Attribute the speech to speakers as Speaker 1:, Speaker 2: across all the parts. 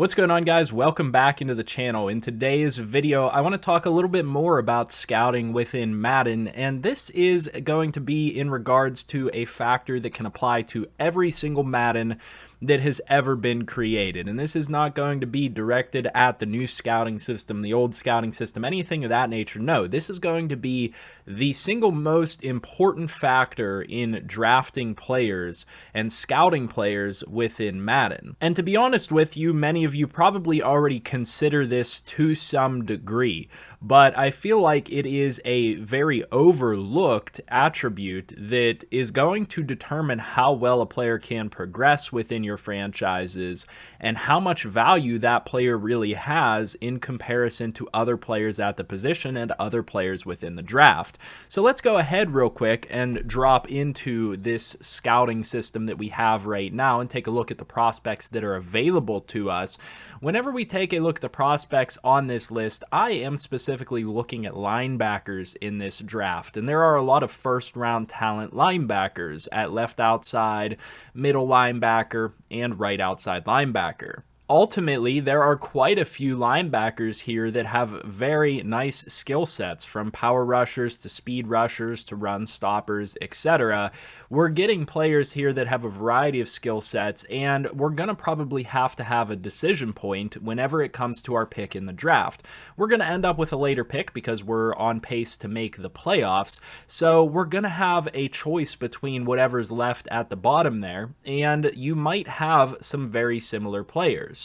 Speaker 1: What's going on, guys? Welcome back into the channel. In today's video, I want to talk a little bit more about scouting within Madden, and this is going to be in regards to a factor that can apply to every single Madden that has ever been created. And this is not going to be directed at the new scouting system, the old scouting system, anything of that nature. No, this is going to be the single most important factor in drafting players and scouting players within Madden. And to be honest with you, many of you probably already consider this to some degree, but I feel like it is a very overlooked attribute that is going to determine how well a player can progress within your franchises and how much value that player really has in comparison to other players at the position and other players within the draft. So let's go ahead real quick and drop into this scouting system that we have right now and take a look at the prospects that are available to us. Whenever we take a look at the prospects on this list, I am specifically looking at linebackers in this draft, and there are a lot of first-round talent linebackers at left outside, middle linebacker, and right outside linebacker. Ultimately, there are quite a few linebackers here that have very nice skill sets, from power rushers to speed rushers to run stoppers, etc. We're getting players here that have a variety of skill sets, and we're going to probably have to have a decision point whenever it comes to our pick in the draft. We're going to end up with a later pick because we're on pace to make the playoffs, so we're going to have a choice between whatever's left at the bottom there, and you might have some very similar players.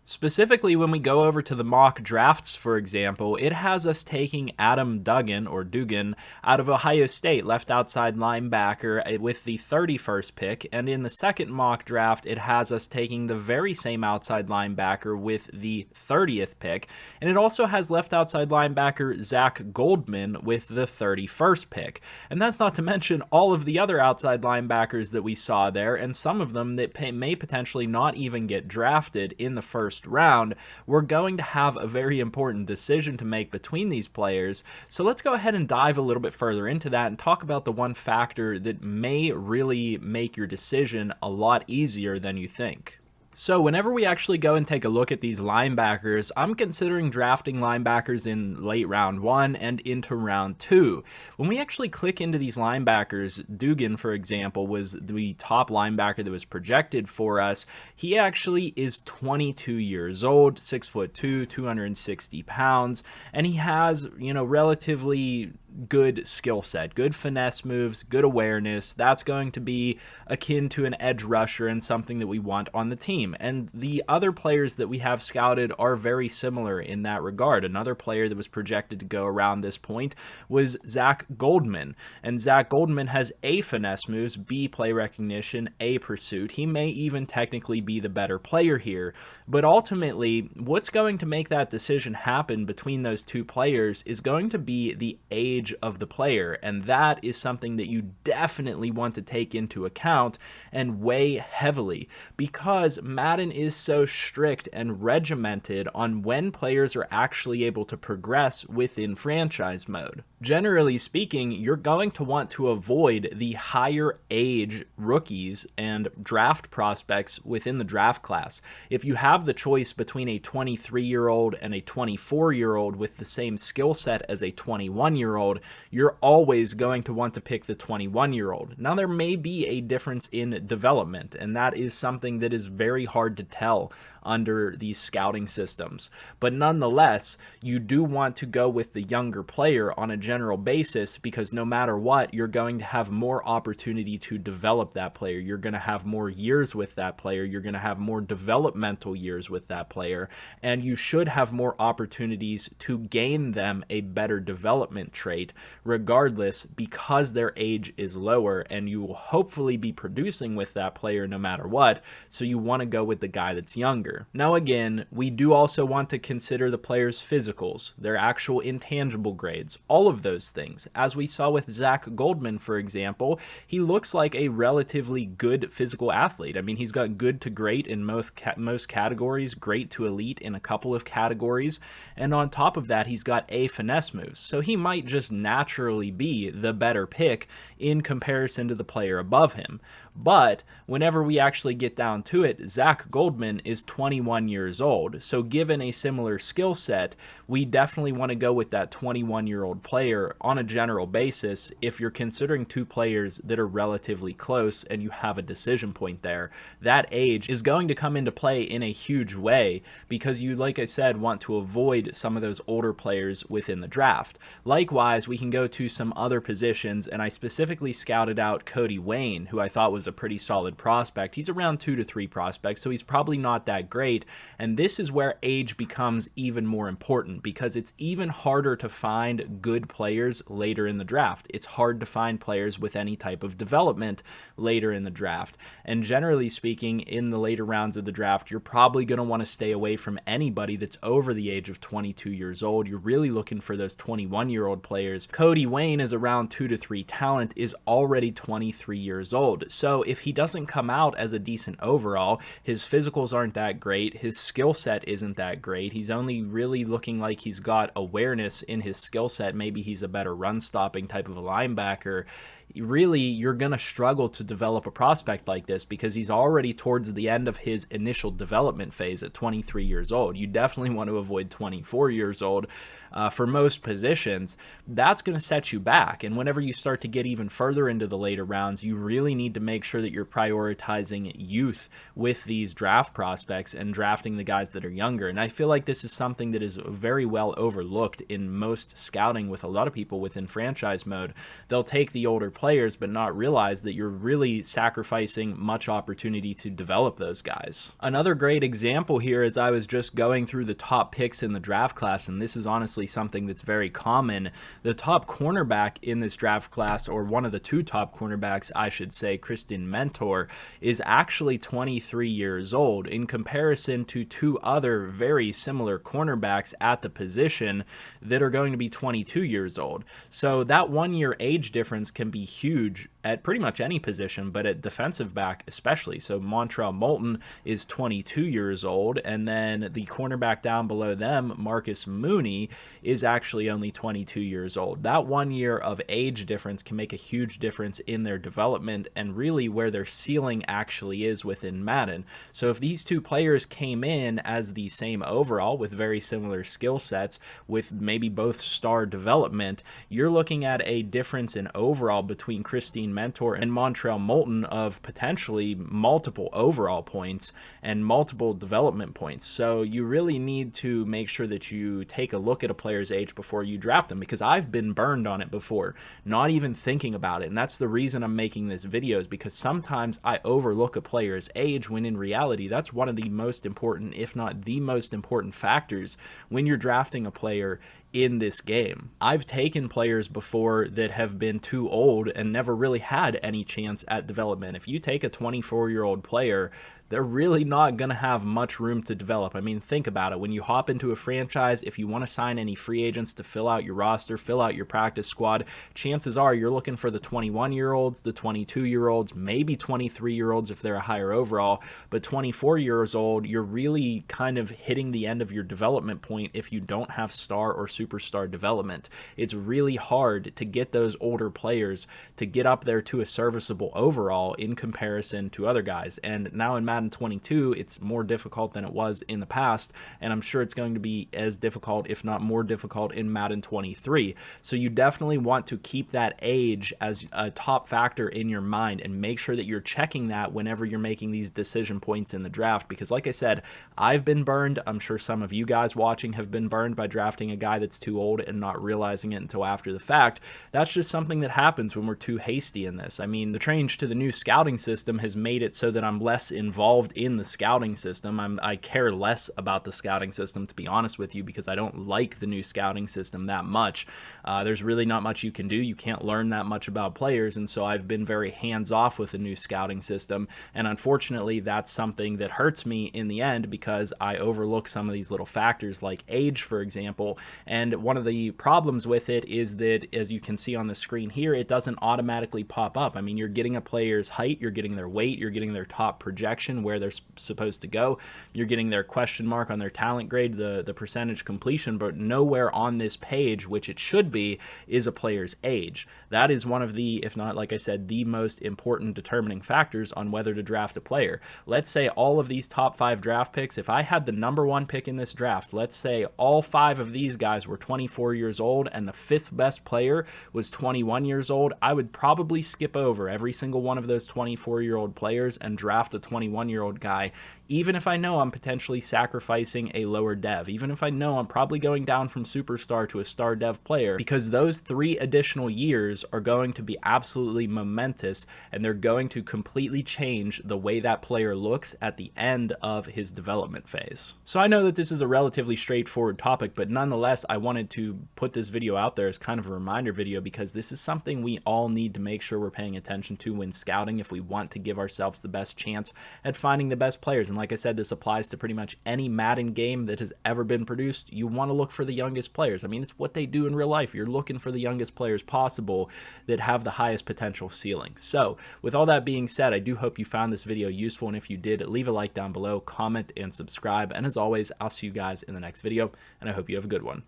Speaker 1: Specifically, when we go over to the mock drafts, for example, it has us taking Adam Duggan, or Dugan, out of Ohio State, left outside linebacker, with the 31st pick, and in the second mock draft, it has us taking the very same outside linebacker with the 30th pick, and it also has left outside linebacker Zach Goldman with the 31st pick. And that's not to mention all of the other outside linebackers that we saw there, and some of them that may potentially not even get drafted in the first round. We're going to have a very important decision to make between these players. So let's go ahead and dive a little bit further into that and talk about the one factor that may really make your decision a lot easier than you think. So whenever we actually go and take a look at these linebackers, I'm considering drafting linebackers in late round 1 and into round 2. When we actually click into these linebackers, Dugan, for example, was the top linebacker that was projected for us. He actually is 22 years old, 6'2", 260 pounds, and he has, relatively good skill set, good finesse moves, good awareness. That's going to be akin to an edge rusher and something that we want on the team. And the other players that we have scouted are very similar in that regard. Another player that was projected to go around this point was Zach Goldman. And Zach Goldman has A, finesse moves, B, play recognition, A, pursuit. He may even technically be the better player here. But ultimately, what's going to make that decision happen between those two players is going to be the age of the player, and that is something that you definitely want to take into account and weigh heavily, because Madden is so strict and regimented on when players are actually able to progress within franchise mode. Generally speaking, you're going to want to avoid the higher age rookies and draft prospects within the draft class. If you have the choice between a 23-year-old and a 24-year-old with the same skill set as a 21-year-old, you're always going to want to pick the 21-year-old. Now, there may be a difference in development, and that is something that is very hard to tell under these scouting systems. But nonetheless, you do want to go with the younger player on a general basis, because no matter what, you're going to have more opportunity to develop that player. You're going to have more years with that player. You're going to have more developmental years with that player, and you should have more opportunities to gain them a better development trait regardless, because their age is lower, and you will hopefully be producing with that player no matter what. So you want to go with the guy that's younger. Now again, we do also want to consider the player's physicals, their actual intangible grades, all of those things. As we saw with Zach Goldman, for example, he looks like a relatively good physical athlete. I mean, he's got good to great in most categories, great to elite in a couple of categories, and on top of that, he's got A, finesse moves. So he might just naturally be the better pick in comparison to the player above him. But whenever we actually get down to it, Zach Goldman is 21 years old. So given a similar skill set, we definitely want to go with that 21-year-old player on a general basis if you're considering two players that are relatively close and you have a decision point there. That age is going to come into play in a huge way because you, like I said, want to avoid some of those older players within the draft. Likewise, we can go to some other positions, and I specifically scouted out Cody Wayne, who I thought was a pretty solid prospect. He's around 2 to 3 prospects, so he's probably not that great, and this is where age becomes even more important because it's even harder to find good players later in the draft. It's hard to find players with any type of development later in the draft, and generally speaking, in the later rounds of the draft, you're probably going to want to stay away from anybody that's over the age of 22 years old. You're really looking for those 21-year-old players. Cody Wayne is around 2 to 3 talent, is already 23 years old. So if he doesn't come out as a decent overall, his physicals aren't that great, his skill set isn't that great, he's only really looking like he's got awareness in his skill set, maybe he's a better run stopping type of a linebacker, really you're going to struggle to develop a prospect like this because he's already towards the end of his initial development phase at 23 years old. You definitely want to avoid 24 years old for most positions. That's going to set you back, and whenever you start to get even further into the later rounds, you really need to make sure that you're prioritizing youth with these draft prospects and drafting the guys that are younger. And I feel like this is something that is very well overlooked in most scouting with a lot of people within franchise mode. They'll take the older players but not realize that you're really sacrificing much opportunity to develop those guys. Another great example here is I was just going through the top picks in the draft class, and this is honestly something that's very common. The top cornerback in this draft class, or one of the two top cornerbacks I should say, Christian Mentor, is actually 23 years old in comparison to two other very similar cornerbacks at the position that are going to be 22 years old. So that 1 year age difference can be huge at pretty much any position, but at defensive back especially. So Montrell Moulton is 22 years old, and then the cornerback down below them, Marcus Mooney, is actually only 22 years old. That 1 year of age difference can make a huge difference in their development and really where their ceiling actually is within Madden. So if these two players came in as the same overall with very similar skill sets, with maybe both star development, you're looking at a difference in overall between Christine Mentor and Montrell Moulton of potentially multiple overall points and multiple development points. So you really need to make sure that you take a look at a player's age before you draft them, because I've been burned on it before, not even thinking about it. And that's the reason I'm making this video, is because sometimes I overlook a player's age when in reality that's one of the most important, if not the most important factors when you're drafting a player in this game. I've taken players before that have been too old and never really had any chance at development. If you take a 24-year-old player, they're really not going to have much room to develop. I mean, think about it. When you hop into a franchise, if you want to sign any free agents to fill out your roster, fill out your practice squad, chances are you're looking for the 21-year-olds, the 22-year-olds, maybe 23-year-olds if they're a higher overall, but 24 years old, you're really kind of hitting the end of your development point if you don't have star or superstar development. It's really hard to get those older players to get up there to a serviceable overall in comparison to other guys. And now in Madden 22, it's more difficult than it was in the past, and I'm sure it's going to be as difficult, if not more difficult, in Madden 23. So you definitely want to keep that age as a top factor in your mind and make sure that you're checking that whenever you're making these decision points in the draft, because like I said, I've been burned. I'm sure some of you guys watching have been burned by drafting a guy that's too old and not realizing it until after the fact. That's just something that happens when we're too hasty in this. I mean, the change to the new scouting system has made it so that I'm less involved in the scouting system. I care less about the scouting system, to be honest with you, because I don't like the new scouting system that much. There's really not much you can do. You can't learn that much about players, and so I've been very hands-off with the new scouting system, and unfortunately that's something that hurts me in the end because I overlook some of these little factors like age, for example. And one of the problems with it is that, as you can see on the screen here, it doesn't automatically pop up. I mean, you're getting a player's height, you're getting their weight, you're getting their top projection, position where they're supposed to go. You're getting their question mark on their talent grade, the percentage completion, but nowhere on this page, which it should be, is a player's age. That is one of the, if not, like I said, the most important determining factors on whether to draft a player. Let's say all of these top 5 draft picks, if I had the number 1 pick in this draft, let's say all 5 of these guys were 24 years old and the 5th best player was 21 years old, I would probably skip over every single one of those 24-year-old players and draft a 21-year-old guy, even if I know I'm potentially sacrificing a lower dev, even if I know I'm probably going down from superstar to a star dev player, because those 3 additional years are going to be absolutely momentous, and they're going to completely change the way that player looks at the end of his development phase. So I know that this is a relatively straightforward topic, but nonetheless, I wanted to put this video out there as kind of a reminder video, because this is something we all need to make sure we're paying attention to when scouting if we want to give ourselves the best chance at finding the best players. And like I said, this applies to pretty much any Madden game that has ever been produced. You want to look for the youngest players. I mean, it's what they do in real life. You're looking for the youngest players possible that have the highest potential ceiling. So with all that being said, I do hope you found this video useful, and if you did, leave a like down below, comment, and subscribe. And as always, I'll see you guys in the next video, and I hope you have a good one.